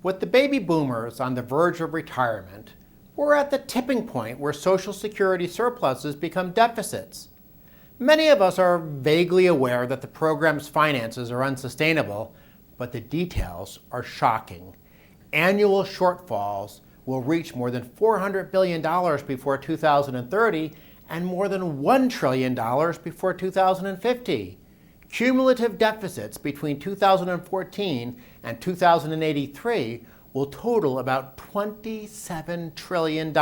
With the baby boomers on the verge of retirement, we're at the tipping point where Social Security surpluses become deficits. Many of us are vaguely aware that the program's finances are unsustainable, but the details are shocking. Annual shortfalls will reach more than $400 billion before 2030 and more than $1 trillion before 2050. Cumulative deficits between 2014 and 2083 will total about $27 trillion,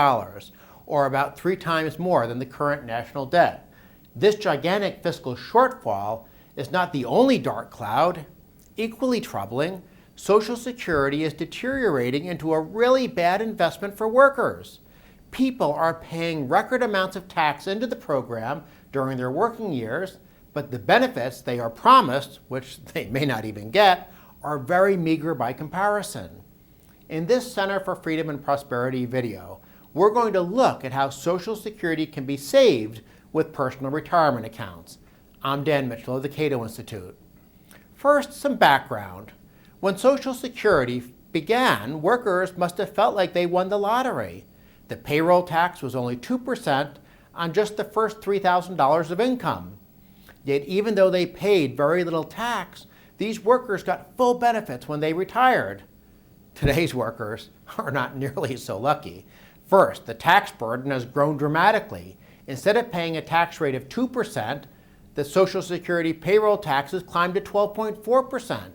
or about 3 times more than the current national debt. This gigantic fiscal shortfall is not the only dark cloud. Equally troubling, Social Security is deteriorating into a really bad investment for workers. People are paying record amounts of tax into the program during their working years, but the benefits they are promised, which they may not even get, are very meager by comparison. In this Center for Freedom and Prosperity video, we're going to look at how Social Security can be saved with personal retirement accounts. I'm Dan Mitchell of the Cato Institute. First, some background. When Social Security began, workers must have felt like they won the lottery. The payroll tax was only 2% on just the first $3,000 of income. Yet even though they paid very little tax, these workers got full benefits when they retired. Today's workers are not nearly so lucky. First, the tax burden has grown dramatically. Instead of paying a tax rate of 2%, the Social Security payroll taxes climbed to 12.4%.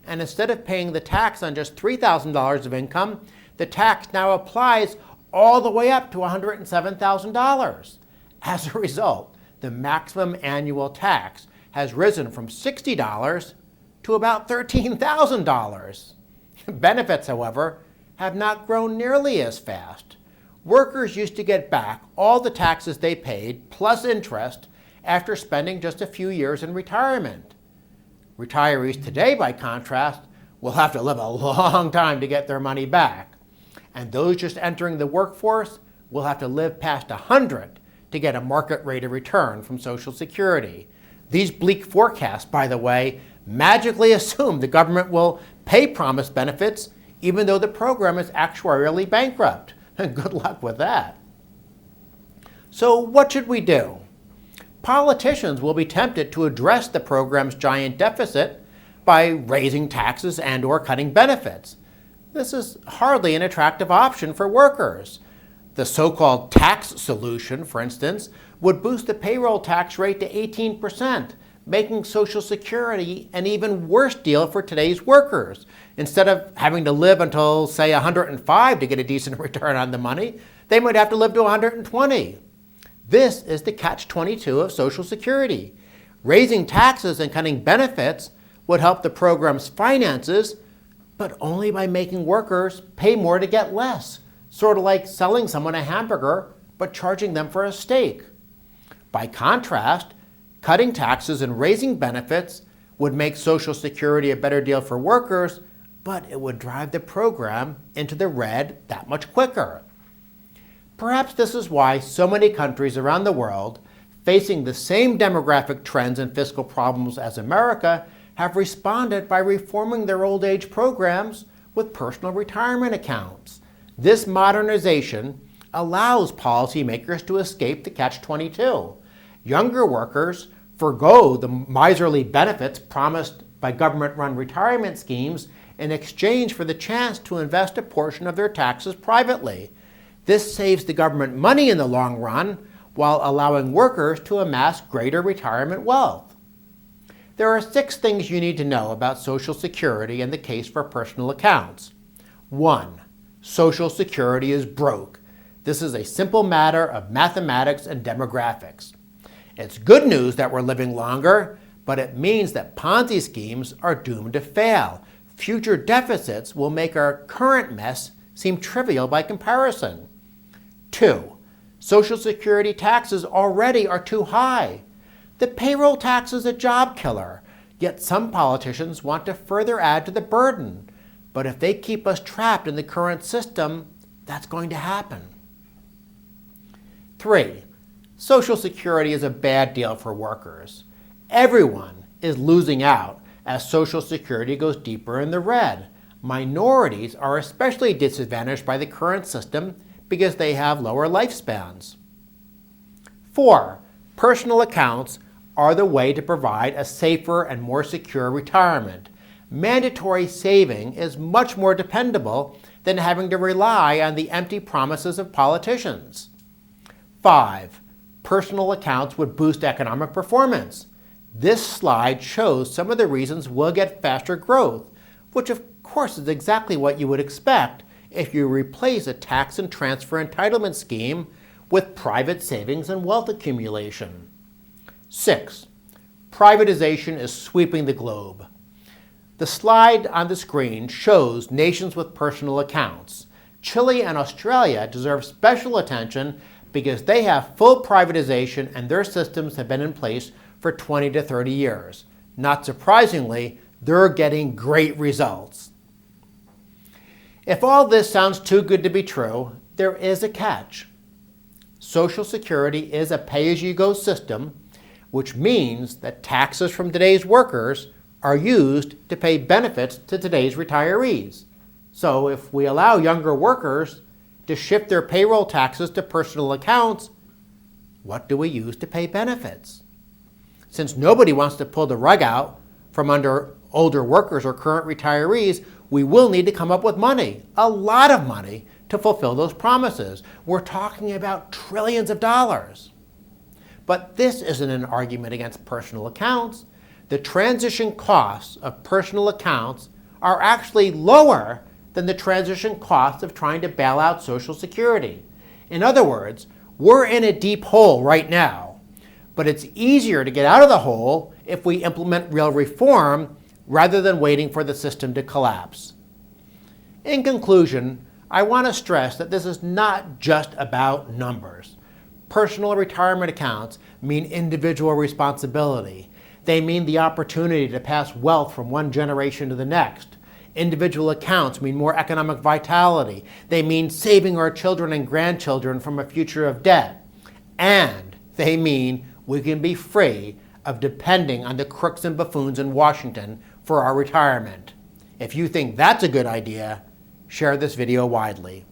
And instead of paying the tax on just $3,000 of income, the tax now applies all the way up to $107,000. As a result, the maximum annual tax has risen from $60 to about $13,000. Benefits, however, have not grown nearly as fast. Workers used to get back all the taxes they paid, plus interest, after spending just a few years in retirement. Retirees today, by contrast, will have to live a long time to get their money back. And those just entering the workforce will have to live past 100 to get a market rate of return from Social Security. These bleak forecasts, by the way, magically assume the government will pay promised benefits even though the program is actuarially bankrupt. Good luck with that. So what should we do? Politicians will be tempted to address the program's giant deficit by raising taxes and/or cutting benefits. This is hardly an attractive option for workers. The so-called tax solution, for instance, would boost the payroll tax rate to 18%, making Social Security an even worse deal for today's workers. Instead of having to live until, say, 105 to get a decent return on the money, they might have to live to 120. This is the catch-22 of Social Security. Raising taxes and cutting benefits would help the program's finances, but only by making workers pay more to get less, sort of like selling someone a hamburger but charging them for a steak. By contrast, cutting taxes and raising benefits would make Social Security a better deal for workers, but it would drive the program into the red that much quicker. Perhaps this is why so many countries around the world, facing the same demographic trends and fiscal problems as America, have responded by reforming their old age programs with personal retirement accounts. This modernization allows policymakers to escape the catch-22. Younger workers forgo the miserly benefits promised by government-run retirement schemes in exchange for the chance to invest a portion of their taxes privately. This saves the government money in the long run while allowing workers to amass greater retirement wealth. There are 6 things you need to know about Social Security and the case for personal accounts. 1. Social Security is broke. This is a simple matter of mathematics and demographics. It's good news that we're living longer, but it means that Ponzi schemes are doomed to fail. Future deficits will make our current mess seem trivial by comparison. 2. Social Security taxes already are too high. The payroll tax is a job killer, yet some politicians want to further add to the burden. But if they keep us trapped in the current system, that's going to happen. 3. Social Security is a bad deal for workers. Everyone is losing out as Social Security goes deeper in the red. Minorities are especially disadvantaged by the current system because they have lower lifespans. 4. Personal accounts are the way to provide a safer and more secure retirement. Mandatory saving is much more dependable than having to rely on the empty promises of politicians. 5. Personal accounts would boost economic performance. This slide shows some of the reasons we'll get faster growth, which of course is exactly what you would expect if you replace a tax and transfer entitlement scheme with private savings and wealth accumulation. 6. Privatization is sweeping the globe. The slide on the screen shows nations with personal accounts. Chile and Australia deserve special attention because they have full privatization and their systems have been in place for 20 to 30 years. Not surprisingly, they're getting great results. If all this sounds too good to be true, there is a catch. Social Security is a pay-as-you-go system, which means that taxes from today's workers are used to pay benefits to today's retirees. So if we allow younger workers to shift their payroll taxes to personal accounts, what do we use to pay benefits? Since nobody wants to pull the rug out from under older workers or current retirees, we will need to come up with money, a lot of money, to fulfill those promises. We're talking about trillions of dollars. But this isn't an argument against personal accounts. The transition costs of personal accounts are actually lower than the transition costs of trying to bail out Social Security. In other words, we're in a deep hole right now, but it's easier to get out of the hole if we implement real reform rather than waiting for the system to collapse. In conclusion, I want to stress that this is not just about numbers. Personal retirement accounts mean individual responsibility. They mean the opportunity to pass wealth from one generation to the next. Individual accounts mean more economic vitality. They mean saving our children and grandchildren from a future of debt. And they mean we can be free of depending on the crooks and buffoons in Washington for our retirement. If you think that's a good idea, share this video widely.